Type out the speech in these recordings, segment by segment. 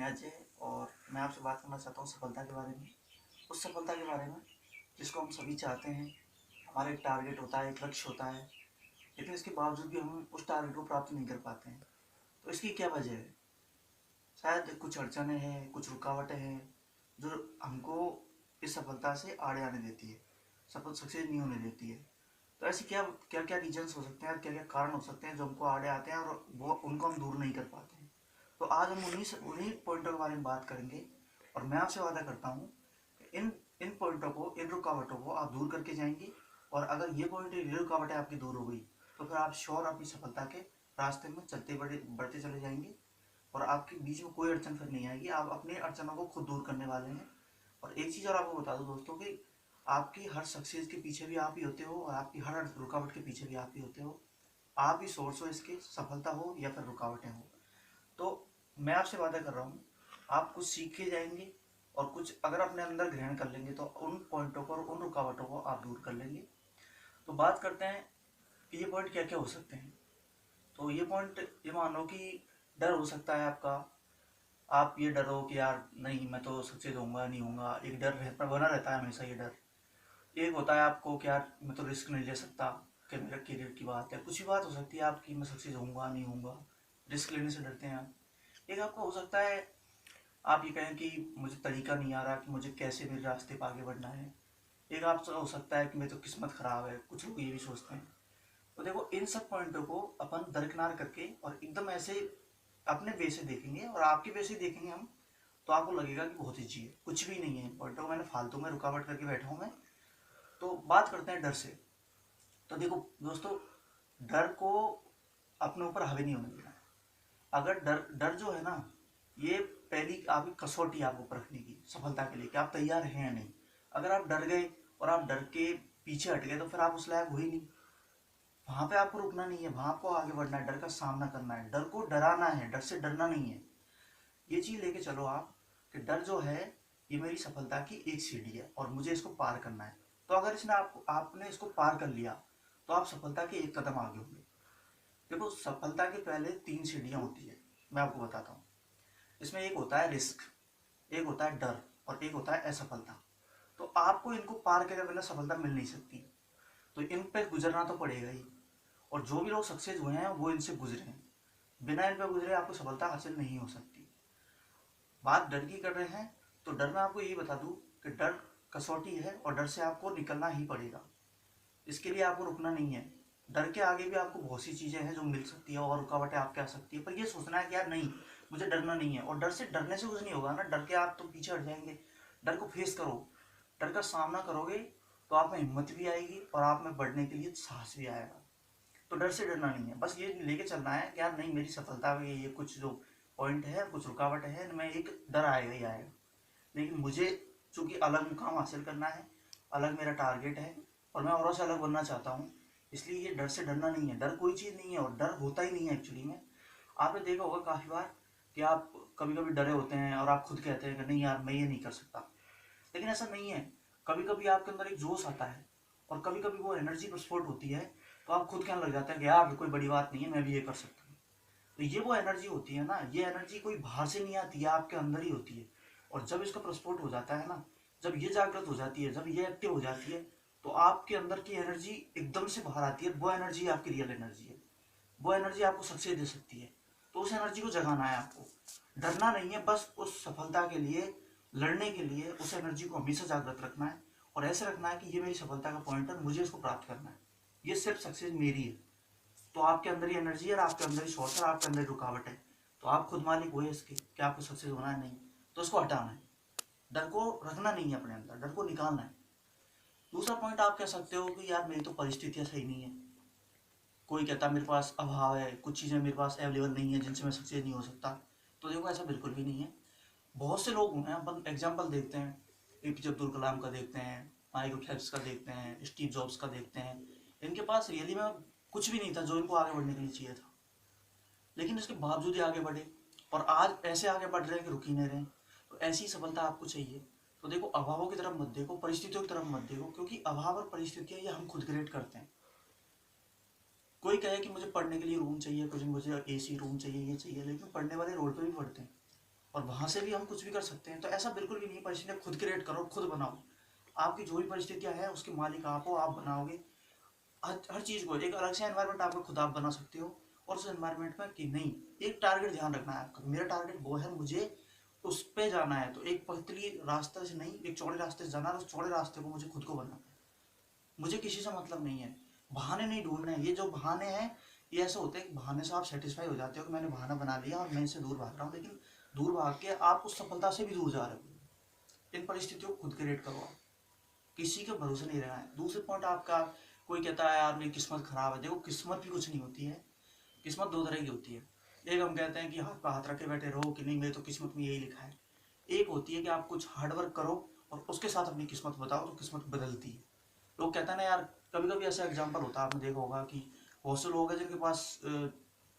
अजय और मैं आपसे बात करना चाहता हूँ सफलता के बारे में। उस सफलता के बारे में जिसको हम सभी चाहते हैं। हमारा एक टारगेट होता है, एक लक्ष्य होता है, लेकिन इसके बावजूद भी हम उस टारगेट को प्राप्त नहीं कर पाते हैं। तो इसकी क्या वजह है? शायद कुछ अड़चनें हैं, कुछ रुकावटें हैं जो हमको इस सफलता से आड़े आने देती है, सफल सक्सेस नहीं होने देती है। तो ऐसे क्या क्या क्या रीजन्स हो सकते हैं, क्या क्या कारण हो सकते हैं जो हमको आड़े आते हैं और वो उनको हम दूर नहीं कर पाते हैं। तो आज हम उन्हीं पॉइंटों के बारे में बात करेंगे और मैं आपसे वादा करता हूँ कि इन इन पॉइंटों को, इन रुकावटों को आप दूर करके जाएंगे। और अगर ये पॉइंट, ये रुकावटें आपकी दूर हो गई तो फिर आप श्योर अपनी सफलता के रास्ते में बढ़ते चले जाएंगे और आपके बीच में कोई अड़चन फिर नहीं आएगी। आप अपनी अड़चनों को खुद दूर करने वाले हैं। और एक चीज़ और आपको बता दूं दोस्तों कि आपकी हर सक्सेस के पीछे भी आप ही होते हो और आपकी हर रुकावट के पीछे भी आप ही होते हो। आप ही सोर्स हो इसके, सफलता हो या फिर रुकावटें हो। तो मैं आपसे वादा कर रहा हूँ, आप कुछ सीख के जाएंगे और कुछ अगर अपने अंदर ग्रहण कर लेंगे तो उन पॉइंटों को और उन रुकावटों को आप दूर कर लेंगे। तो बात करते हैं कि ये पॉइंट क्या क्या हो सकते हैं। तो ये पॉइंट, ये मानो कि डर हो सकता है आपका। आप ये डरो कि यार नहीं, मैं तो सक्सेस होऊंगा नहीं होऊंगा, एक डर बना रहता है हमेशा ये डर। एक होता है आपको कि यार मैं तो रिस्क नहीं ले सकता, कि मेरा करियर की बात है, कुछ भी बात हो सकती है आपकी, मैं सक्सेस होऊंगा नहीं होऊंगा, रिस्क लेने से डरते हैं आप। एक आपको हो सकता है आप ये कहें कि मुझे तरीका नहीं आ रहा कि मुझे कैसे मेरे रास्ते पर आगे बढ़ना है। एक आपसे हो सकता है कि मेरी तो किस्मत खराब है, कुछ लोग ये भी सोचते हैं। तो देखो, इन सब पॉइंटों को अपन दरकिनार करके और एकदम ऐसे अपने वे से देखेंगे और आपके वे से देखेंगे हम, तो आपको लगेगा कि बहुत ईजी है, कुछ भी नहीं है। पॉइंटों को मैंने फालतू में रुकावट करके बैठा हूँ मैं। तो बात करते हैं डर से। तो देखो दोस्तों, डर को अपने ऊपर हावी नहीं होने देना। अगर डर डर जो है ना, ये पहली आपकी कसौटी आपको परखने की सफलता के लिए कि आप तैयार हैं या नहीं। अगर आप डर गए और आप डर के पीछे हट गए तो फिर आप उस लायक हो ही नहीं। वहां पे आपको रुकना नहीं है, वहां आपको आगे बढ़ना है, डर का सामना करना है, डर को डराना है, डर से डरना नहीं है। ये चीज लेके चलो आप कि डर जो है ये मेरी सफलता की एक सीढ़ी है और मुझे इसको पार करना है। तो अगर इसने आपने इसको पार कर लिया तो आप सफलता के एक कदम आगे होंगे। देखो, सफलता के पहले 3 सीढ़ियां होती है, मैं आपको बताता हूँ। इसमें एक होता है रिस्क, एक होता है डर और एक होता है असफलता। तो आपको इनको पार करे बिना सफलता मिल नहीं सकती। तो इन पे गुजरना तो पड़ेगा ही। और जो भी लोग सक्सेस हुए हैं वो इनसे गुजरे हैं। बिना इन पे गुजरे आपको सफलता हासिल नहीं हो सकती। बात डर की कर रहे हैं, तो डर में आपको यही बता दूं कि डर कसौटी है और डर से आपको निकलना ही पड़ेगा। इसके लिए आपको रुकना नहीं है। डर के आगे भी आपको बहुत सी चीज़ें हैं जो मिल सकती है और रुकावटें आपके आ सकती है, पर ये सोचना है कि यार नहीं, मुझे डरना नहीं है। और डर से डरने से कुछ नहीं होगा ना, डर के आप तो पीछे हट जाएंगे। डर को फेस करो, डर का सामना करोगे तो आप में हिम्मत भी आएगी और आप में बढ़ने के लिए साहस भी आएगा। तो डर से डरना नहीं है, बस ये लेके चलना है कि यार नहीं, मेरी सफलता में ये कुछ जो पॉइंट है, कुछ रुकावट है, इनमें एक डर आएगा ही आएगा। लेकिन मुझे चूंकि अलग मुकाम हासिल करना है, अलग मेरा टारगेट है और मैं औरों से अलग बनना चाहता हूँ, इसलिए ये डर से डरना नहीं है। डर कोई चीज़ नहीं है और डर होता ही नहीं है एक्चुअली में। आपने देखा होगा काफ़ी बार कि आप कभी कभी डरे होते हैं और आप खुद कहते हैं कि नहीं यार, मैं ये नहीं कर सकता। लेकिन ऐसा नहीं है। कभी कभी आपके अंदर एक जोश आता है और कभी कभी वो एनर्जी प्रस्फुट होती है, तो आप खुद कहने लग जाते हैं कि यार कोई बड़ी बात नहीं है, मैं भी ये कर सकता हूँ। तो ये वो एनर्जी होती है ना, ये एनर्जी कोई बाहर से नहीं आती है, आपके अंदर ही होती है। और जब इसका प्रस्फुट हो जाता है ना, जब ये जागृत हो जाती है, जब ये एक्टिव हो जाती है, तो आपके अंदर की एनर्जी एकदम से बाहर आती है। वो एनर्जी आपकी रियल एनर्जी है, वो एनर्जी आपको सक्सेस दे सकती है। तो उस एनर्जी को जगाना है आपको। डरना नहीं है, बस उस सफलता के लिए लड़ने के लिए उस एनर्जी को हमेशा जागृत रखना है और ऐसे रखना है कि ये मेरी सफलता का पॉइंट है, मुझे इसको प्राप्त करना है, ये सिर्फ सक्सेस मेरी है। तो आपके अंदर ही एनर्जी है और आपके अंदर ही सोर्स है, आपके अंदर ही रुकावट है। तो आप खुद मालिक हुए इसके कि आपको सक्सेस होना है नहीं, तो उसको हटाना है। डर को रखना नहीं है अपने अंदर, डर को निकालना है। दूसरा पॉइंट आप कह सकते हो कि यार मेरी तो परिस्थितियां सही नहीं है। कोई कहता है मेरे पास अभाव है, कुछ चीज़ें मेरे पास अवेलेबल नहीं है जिनसे मैं सक्सेस नहीं हो सकता। तो देखो, ऐसा बिल्कुल भी नहीं है। बहुत से लोग हैं, अपन एग्जाम्पल देखते हैं, एपीजे अब्दुल कलाम का देखते हैं, माइकल फेल्प्स का देखते हैं, स्टीव जॉब्स का देखते हैं। इनके पास रियली में कुछ भी नहीं था जो इनको आगे बढ़ने के लिए चाहिए था, लेकिन इसके बावजूद ही आगे बढ़े और आज ऐसे आगे बढ़ रहे हैं कि रुक ही नहीं रहे। तो ऐसी सफलता आपको चाहिए। तो देखो, अभावों की तरफ मत देखो, परिस्थितियों की तरफ मत देखो, क्योंकि अभाव और परिस्थितियां ये हम खुद क्रिएट करते हैं। कोई कहे कि मुझे पढ़ने के लिए रूम चाहिए, कुछ मुझे एसी रूम चाहिए, ये चाहिए, लेकिन पढ़ने वाले रोड पे भी पढ़ते हैं और वहाँ से भी हम कुछ भी कर सकते हैं। तो ऐसा बिल्कुल भी नहीं, परिस्थितियाँ खुद क्रिएट करो, खुद बनाओ। आपकी जो भी परिस्थितियाँ हैं उसके मालिक आप हो, आप बनाओगे हर चीज़ को। एक अलग से एनवायरनमेंट आपको खुद आप बना सकते हो, और उस एनवायरनमेंट में कि नहीं, एक टारगेट ध्यान रखना है आपका, मेरा टारगेट वो है, मुझे उस पे जाना है। तो एक पतली रास्ते से नहीं, एक चौड़े रास्ते से जाना है, उस चौड़े रास्ते को मुझे खुद को बनाना है। मुझे किसी से मतलब नहीं है, बहाने नहीं ढूंढने हैं। ये जो बहाने हैं ये ऐसे होते हैं कि बहाने से आप सेटिस्फाई हो जाते हो कि मैंने बहाना बना लिया और मैं इससे दूर भाग रहा हूँ, लेकिन दूर भाग के आप उस सफलता से भी दूर जा रहे हो। इन परिस्थितियों को खुद क्रिएट करो आप, किसी के भरोसे नहीं रहना है। दूसरे पॉइंट आपका, कोई कहता है यार मेरी किस्मत खराब है। देखो किस्मत भी कुछ नहीं होती है, किस्मत दो तरह की होती है। एक हम कहते हैं कि हाथ पे हाथ रखे बैठे रहो कि नहीं मेरे तो किस्मत में यही लिखा है। एक होती है कि आप कुछ हार्डवर्क करो और उसके साथ अपनी किस्मत बताओ, तो किस्मत बदलती है। लोग कहते हैं ना यार, कभी कभी ऐसा एग्जाम्पल होता है, आपने देखा होगा कि बहुत से लोग हैं जिनके पास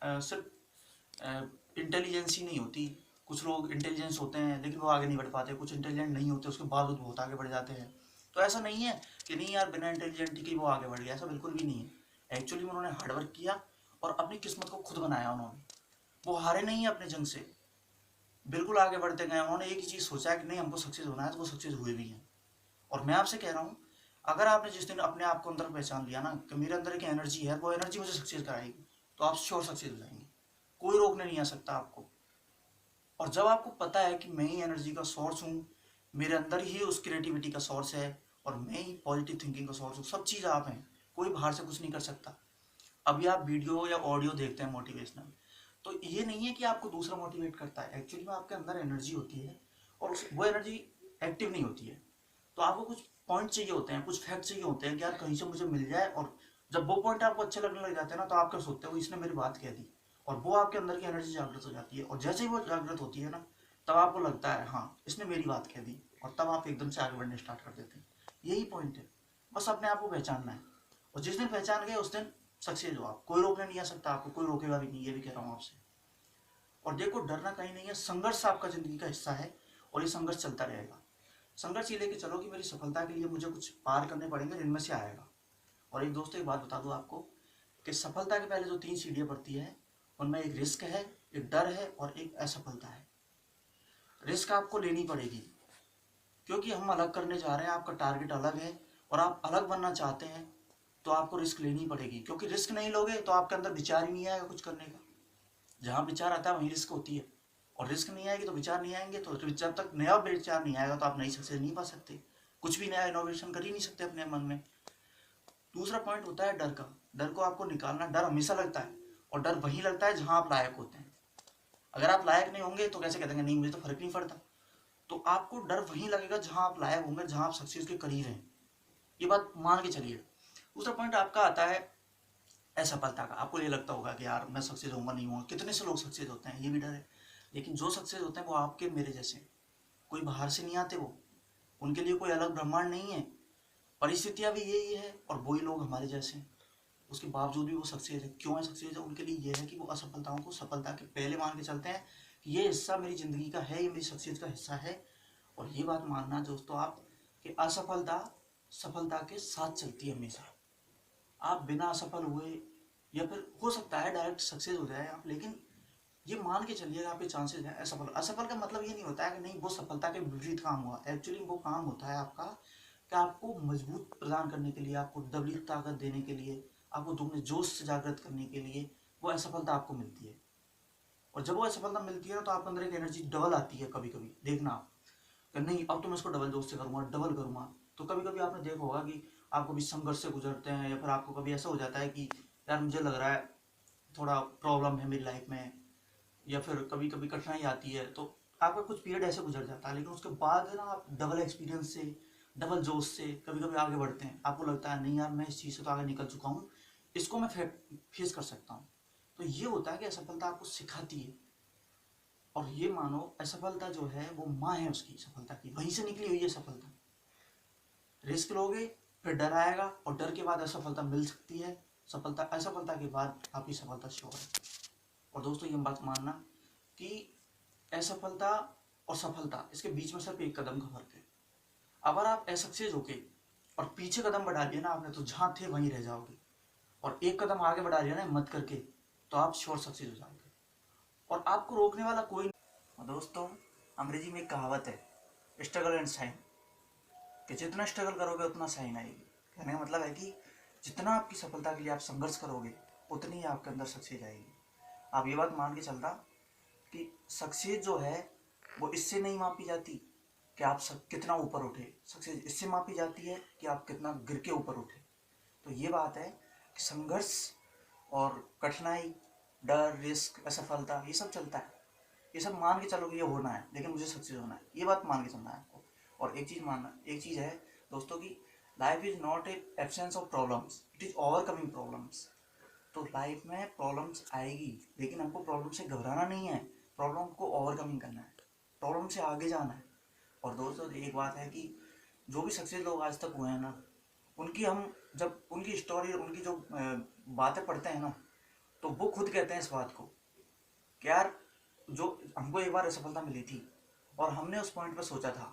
सिर्फ इंटेलिजेंस ही नहीं होती। कुछ लोग इंटेलिजेंस होते हैं लेकिन वो आगे नहीं बढ़ पाते, कुछ इंटेलिजेंट नहीं होते उसके बावजूद बहुत आगे बढ़ जाते हैं। तो ऐसा नहीं है कि नहीं यार बिना इंटेलिजेंट के वो आगे बढ़ गया, ऐसा बिल्कुल भी नहीं है। एक्चुअली में उन्होंने हार्डवर्क किया और अपनी किस्मत को खुद बनाया उन्होंने। वो हारे नहीं है अपने जंग से, बिल्कुल आगे बढ़ते गए। उन्होंने एक ही चीज़ सोचा है कि नहीं हमको सक्सेस होना है, तो वो सक्सेस हुए भी हैं। और मैं आपसे कह रहा हूँ, अगर आपने जिस दिन अपने आप को अंदर पहचान लिया ना कि मेरे अंदर एक एनर्जी है, वो एनर्जी मुझे सक्सेस कराएगी, तो आप श्योर सक्सेस हो जाएंगे। कोई रोकने नहीं आ सकता आपको। और जब आपको पता है कि मैं ही एनर्जी का सोर्स हूँ, मेरे अंदर ही उस क्रिएटिविटी का सोर्स है, और मैं ही पॉजिटिव थिंकिंग का सोर्स हूँ, सब चीज़ आप हैं, कोई बाहर से कुछ नहीं कर सकता। अभी आप वीडियो या ऑडियो देखते हैं मोटिवेशनल, तो ये नहीं है कि आपको दूसरा मोटिवेट करता है, एक्चुअली में आपके अंदर एनर्जी होती है और वो एनर्जी एक्टिव नहीं होती है। तो आपको कुछ पॉइंट चाहिए होते हैं, कुछ फैक्ट चाहिए होते हैं कि यार कहीं से मुझे मिल जाए। और जब वो पॉइंट आपको अच्छे लगने लग जाते हैं ना, तो आप क्या सोचते हो, इसने मेरी बात कह दी, और वो आपके अंदर की एनर्जी जागृत हो जाती है। और जैसे ही वो जागृत होती है ना, तब आपको लगता है हाँ इसने मेरी बात कह दी, और तब आप एकदम से आगे बढ़ने स्टार्ट कर देते हैं। यही पॉइंट है, बस अपने आप को पहचानना है। और जिस दिन पहचान गए उस दिन सक्सेस हो आप, कोई रोकने नहीं आ सकता आपको, कोई रोकेगा भी नहीं, ये भी कह रहा हूँ आपसे। और देखो डरना कहीं नहीं है, संघर्ष आपका जिंदगी का हिस्सा है, और ये संघर्ष चलता रहेगा। संघर्ष ये लेके चलो कि मेरी सफलता के लिए मुझे कुछ पार करने पड़ेंगे, जिनमें से आएगा। और एक दोस्तों एक बात बता दूं आपको, कि सफलता के पहले जो 3 सीढ़ियां पड़ती है, उनमें एक रिस्क है, एक डर है, और एक असफलता है। रिस्क आपको लेनी पड़ेगी, क्योंकि हम अलग करने जा रहे हैं, आपका टारगेट अलग है और आप अलग बनना चाहते हैं, तो आपको रिस्क लेनी पड़ेगी। क्योंकि रिस्क नहीं लोगे तो आपके अंदर विचार ही नहीं आएगा कुछ करने का। जहाँ विचार आता है वहीं रिस्क होती है, और रिस्क नहीं आएगी तो विचार नहीं आएंगे। तो जब तक नया विचार नहीं आएगा तो आप नई सक्सेस नहीं पा सकते, कुछ भी नया इनोवेशन कर ही नहीं सकते अपने मन में। दूसरा पॉइंट होता है डर का। डर को आपको निकालना, डर हमेशा लगता है, और डर वहीं लगता है जहां आप लायक होते हैं। अगर आप लायक नहीं होंगे तो कैसे कहते हैं नहीं मुझे तो फर्क नहीं पड़ता। तो आपको डर वहीं लगेगा जहां आप लायक होंगे, जहां आप सक्सेस के करीब हैं, ये बात मान के चलिए। दूसरा पॉइंट आपका आता है असफलता का। आपको ये लगता होगा कि यार मैं सक्सेस होऊंगा नहीं होऊंगा, कितने से लोग सक्सेस होते हैं, ये भी डर है। लेकिन जो सक्सेस होते हैं वो आपके मेरे जैसे, कोई बाहर से नहीं आते, वो उनके लिए कोई अलग ब्रह्मांड नहीं है, परिस्थितियां भी यही है, और वही लोग हमारे जैसे हैं। उसके बावजूद भी वो सक्सेस है। क्यों है सक्सेस है? उनके लिए ये है कि वो असफलताओं को सफलता के पहले मान के चलते हैं कि ये हिस्सा मेरी ज़िंदगी का है, ये मेरी सक्सेस का हिस्सा है। और ये बात मानना दोस्तों आप, कि असफलता सफलता के साथ चलती है हमेशा। आप बिना असफल हुए, या फिर हो सकता है डायरेक्ट सक्सेस हो जाए आप, लेकिन ये मान के चलिए आपके चांसेस हैं असफल। असफल का मतलब ये नहीं होता है कि नहीं वो सफलता के विपरीत काम हुआ। एक्चुअली वो काम होता है आपका कि आपको मजबूत प्रदान करने के लिए, आपको डबली ताकत देने के लिए, आपको दुगने जोश से जागृत करने के लिए वो असफलता आपको मिलती है। और जब वो असफलता मिलती है ना, तो आपके अंदर एक एनर्जी डबल आती है। कभी कभी देखना आप कि नहीं अब तो मैं इसको डबल जोश से करूँगा, डबल करूँगा। तो कभी कभी आपने देखा होगा कि आपको भी संघर्ष से गुजरते हैं, या फिर आपको कभी ऐसा हो जाता है कि यार मुझे लग रहा है थोड़ा प्रॉब्लम है मेरी लाइफ में, या फिर कभी कभी कठिनाई आती है, तो आपका कुछ पीरियड ऐसे गुजर जाता है। लेकिन उसके बाद है ना, आप डबल एक्सपीरियंस से, डबल जोश से कभी कभी आगे बढ़ते हैं। आपको लगता है नहीं यार मैं इस चीज़ से तो आगे निकल चुका हूँ, इसको मैं फेस कर सकता हूँ। तो ये होता है कि असफलता आपको सिखाती है। और ये मानो असफलता जो है वो माँ है उसकी सफलता की, वहीं से निकली हुई है सफलता। रिस्क लोगे, फिर डर आएगा, और डर के बाद असफलता मिल सकती है, सफलता असफलता के बाद आपकी सफलता श्योर है। और दोस्तों ये बात मानना कि असफलता और सफलता, इसके बीच में सिर्फ एक कदम का फर्क है। अगर आप असक्सेस होके और पीछे कदम बढ़ा लिया ना आपने, तो जहां थे वहीं रह जाओगे। और एक कदम आगे बढ़ा लिया ना हिम्मत करके, तो आप श्योर सक्सेस हो जाओगे, और आपको रोकने वाला कोई नहीं। दोस्तों अंग्रेजी में एक कहावत है, स्ट्रगल एंड शाइन, कि जितना स्ट्रगल करोगे उतना शाइन आएगी। कहने का मतलब है कि जितना आपकी सफलता के लिए आप संघर्ष करोगे उतनी ही आपके अंदर सक्सेस आएगी। आप ये बात मान के चलना कि सक्सेस जो है वो इससे नहीं मापी जाती कि आप कितना ऊपर उठे, सक्सेस इससे मापी जाती है कि आप कितना गिर के ऊपर उठे। तो ये बात है कि संघर्ष और कठिनाई, डर, रिस्क, असफलता, ये सब चलता है। ये सब मान के चलो कि ये होना है, लेकिन मुझे सक्सेस होना है, ये बात मान के चलना है आपको। और एक चीज़ है दोस्तों की, life is not a absence of problems, it is overcoming problems. तो लाइफ में प्रॉब्लम्स आएगी, लेकिन हमको प्रॉब्लम से घबराना नहीं है, प्रॉब्लम को ओवरकमिंग करना है, प्रॉब्लम से आगे जाना है। और दोस्तों एक बात है कि जो भी सक्सेस लोग आज तक हुए हैं ना, उनकी हम जब उनकी स्टोरी, उनकी जो बातें पढ़ते हैं ना, तो वो खुद कहते हैं इस बात को कि यार जो हमको एक बार असफलता मिली थी और हमने उस पॉइंट पर सोचा था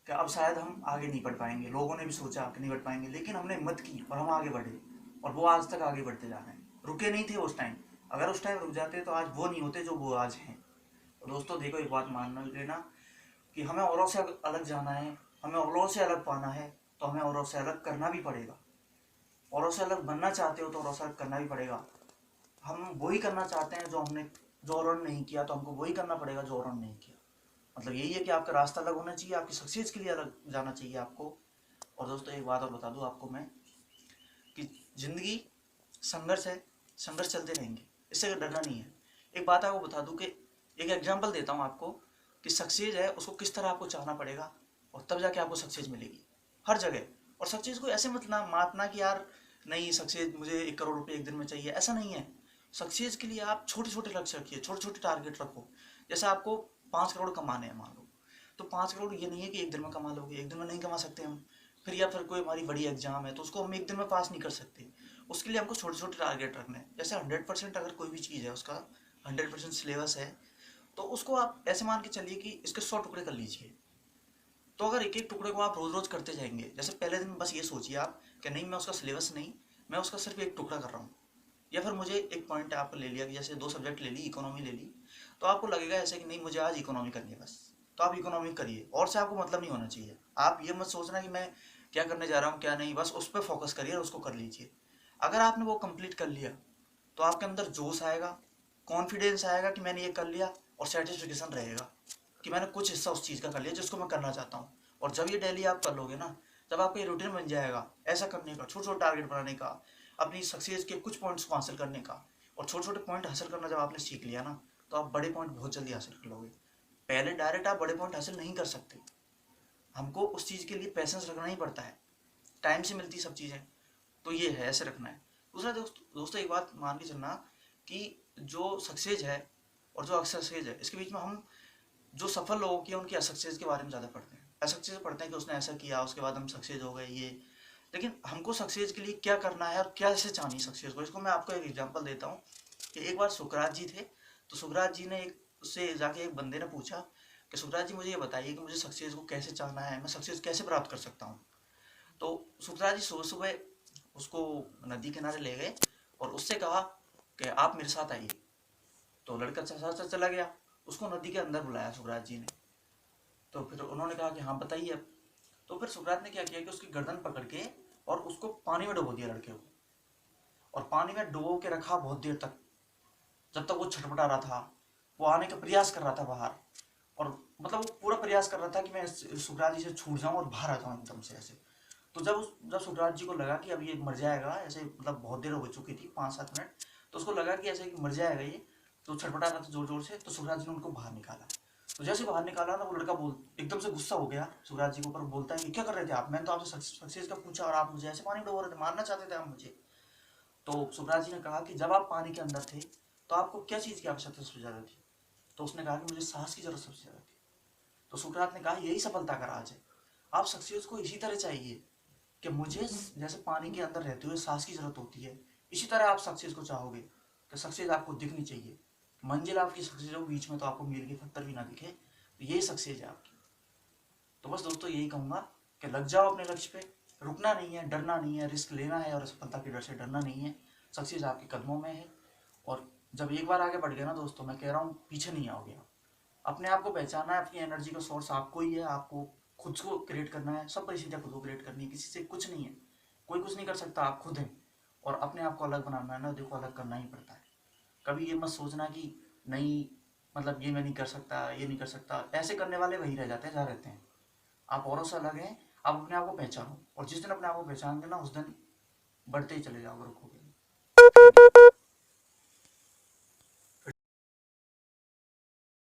कि अब शायद हम आगे नहीं बढ़ पाएंगे, लोगों ने भी सोचा कि नहीं बढ़ पाएंगे, लेकिन हमने हिम्मत की और हम आगे बढ़े, और वो आज तक आगे बढ़ते जा रहे हैं। रुके नहीं थे उस टाइम, अगर उस टाइम रुक जाते तो आज वो नहीं होते जो वो आज हैं। तो दोस्तों देखो, एक बात मान लेना कि हमें औरों से अलग जाना है, हमें औरों से अलग पाना है, तो हमें औरों से अलग करना भी पड़ेगा। औरों से अलग बनना चाहते हो तो औरों से अलग करना भी पड़ेगा। हम वही करना चाहते हैं जो औरों ने नहीं किया, तो हमको वही करना पड़ेगा जो औरों ने नहीं किया। मतलब यही है कि आपका रास्ता अलग होना चाहिए, आपकी सक्सेस के लिए अलग जाना चाहिए आपको। और दोस्तों एक बात और बता दूं आपको मैं, कि ज़िंदगी संघर्ष है, संघर्ष चलते रहेंगे, इससे डरना नहीं है। एक बात आपको बता दूं कि एक एग्जांपल देता हूं आपको कि सक्सेस है उसको किस तरह आपको चाहना पड़ेगा, और तब जाके आपको सक्सेस मिलेगी हर जगह। और सक्सेस को ऐसे मत मातना कि यार नहीं सक्सेस मुझे 1 करोड़ रुपये एक दिन में चाहिए, ऐसा नहीं है। सक्सेस के लिए आप छोटे छोटे लक्ष्य रखिए, छोटे छोटे टारगेट रखो। जैसे आपको 5 करोड़ कमाने हैं मान लो, तो 5 करोड़ ये नहीं है कि एक दिन में कमा लोगे, एक दिन में नहीं कमा सकते हम। फिर या फिर कोई हमारी बड़ी एग्जाम है तो उसको हम एक दिन में पास नहीं कर सकते, उसके लिए हमको छोटे छोटे टारगेट रखने हैं। जैसे 100% अगर कोई भी चीज़ है, उसका 100% सिलेबस है, तो उसको आप ऐसे मान के चलिए कि इसके 100 टुकड़े कर लीजिए। तो अगर एक एक टुकड़े को आप रोज रोज करते जाएंगे, जैसे पहले दिन बस ये सोचिए आप कि नहीं मैं उसका सिलेबस नहीं, मैं उसका सिर्फ एक टुकड़ा कर रहा हूँ। या फिर मुझे एक पॉइंट आप ले लिया कि जैसे 2 सब्जेक्ट ले ली, इकोनॉमी ले ली, तो आपको लगेगा ऐसे कि नहीं मुझे आज इकोनॉमी करनी है बस, तो आप इकोनॉमी करिए, और से आपको मतलब नहीं होना चाहिए। आप ये मत सोचना कि मैं क्या करने जा रहा हूँ क्या नहीं, बस उस पर फोकस करिए और उसको कर लीजिए। अगर आपने वो कंप्लीट कर लिया तो आपके अंदर जोश आएगा, कॉन्फिडेंस आएगा कि मैंने ये कर लिया, और सेटिस्फिकेशन रहेगा कि मैंने कुछ हिस्सा उस चीज़ का कर लिया जिसको मैं करना चाहता हूँ। और जब ये डेली आप कर लोगे ना, जब आपका ये रूटीन बन जाएगा ऐसा करने का, छोटे छोटे टारगेट बनाने का, अपनी सक्सेस के कुछ पॉइंट्स को हासिल करने का, और छोटे छोटे पॉइंट हासिल करना जब आपने सीख लिया ना, तो आप बड़े पॉइंट बहुत जल्दी हासिल कर लोगे। पहले डायरेक्ट आप बड़े पॉइंट हासिल नहीं कर सकते, हमको उस चीज़ के लिए पैसेंस रखना ही पड़ता है, टाइम से मिलती सब चीज़ें। तो ये है, ऐसे रखना है। दूसरा दोस्तों एक बात मान के चलना कि जो सक्सेस है और जो असक्सेस है, इसके बीच में हम जो सफल लोगों की उनकी असक्सेस के बारे में ज़्यादा पढ़ते हैं, असक्सेस पढ़ते हैं कि उसने ऐसा किया उसके बाद हम सक्सेस हो गए ये। लेकिन हमको सक्सेस के लिए क्या करना है और क्या ऐसे चाहनी सक्सेस को, इसको मैं आपको एक एग्जांपल देता हूँ कि एक बार सुकरात जी थे, तो सुकरात जी ने एक उससे जाके एक बंदे ने पूछा कि सुकरात जी मुझे ये बताइए कि मुझे सक्सेस को कैसे चाहना है, मैं सक्सेस कैसे प्राप्त कर सकता हूँ। तो सुकरात जी सुबह सुबह उसको नदी किनारे ले गए और उससे कहा कि आप मेरे साथ आइए। तो लड़का साथ साथ चला गया, उसको नदी के अंदर बुलाया सुकरात जी ने। तो फिर उन्होंने कहा कि हाँ बताइए अब। तो फिर सुकरात ने क्या किया कि उसकी गर्दन पकड़ के और उसको पानी में डुबो दिया लड़के को, और पानी में डुबो के रखा बहुत देर तक, जब तक वो छटपटा रहा था, वो आने का प्रयास कर रहा था बाहर, और मतलब वो पूरा प्रयास कर रहा था कि मैं सुकरात जी से छूट जाऊं और बाहर आ जाऊं एकदम से ऐसे। तो जब सुकरात जी को लगा कि अब ये मर जाएगा ऐसे, मतलब बहुत देर हो चुकी थी 5-7 मिनट, तो उसको लगा कि ऐसे कि मर जाएगा ये, तो छटपटा रहा था जोर जोर से। तो सुकरात जी ने उनको बाहर निकाला। तो जैसे बाहर निकाला ना, वो लड़का एकदम से गुस्सा हो गया सुकरात जी के ऊपर, बोलता है कि क्या कर रहे थे आप, मैंने तो आपसे सक्सेस का पूछा और आप मुझे ऐसे पानी में डुबो रहे थे, मारना चाहते थे आप मुझे। तो सुकरात जी ने कहा कि जब आप पानी के अंदर थे तो आपको क्या चीज़ की आवश्यकता सबसे ज़्यादा थी। तो उसने कहा कि मुझे सांस की जरूरत सबसे ज़्यादा थी। तो सुकरात ने कहा यही सफलता का राज है, आप सक्सेस को इसी तरह चाहिए कि मुझे जैसे पानी के अंदर रहते हुए सांस की जरूरत होती है, इसी तरह आप सक्सेस को चाहोगे कि सक्सेस आपको दिखनी चाहिए, मंजिल आपकी सक्सेस हो, बीच में तो आपको मील के पत्थर भी ना दिखे, तो यही सक्सेस है आपकी। तो बस दोस्तों यही कहूँगा कि लग जाओ अपने लक्ष्य पे, रुकना नहीं है, डरना नहीं है, रिस्क लेना है, और सफलता के डर से डरना नहीं है। सक्सेस आपके कदमों में है, और जब एक बार आगे बढ़ गया ना दोस्तों, मैं कह रहा हूँ पीछे नहीं आओगे अपने आप को पहचानना है, अपनी एनर्जी का सोर्स आपको ही है, आपको खुद को क्रिएट करना है, सब परिस्थितियाँ खुद को क्रिएट करनी है, किसी से कुछ नहीं है, कोई कुछ नहीं कर सकता, आप खुद हैं। और अपने आप को अलग बनाना है ना, देखो अलग करना ही पड़ता है। कभी ये मत सोचना कि नहीं, मतलब ये मैं नहीं कर सकता, ये नहीं कर सकता, ऐसे करने वाले वही रह जाते हैं जहाँ रहते हैं। आप औरों से अलग हैं, आप अपने आप को पहचानो, और जिस दिन अपने आप को पहचान लेना उस दिन बढ़ते ही चले जाओगे, रुकोगे नहीं। Thank you.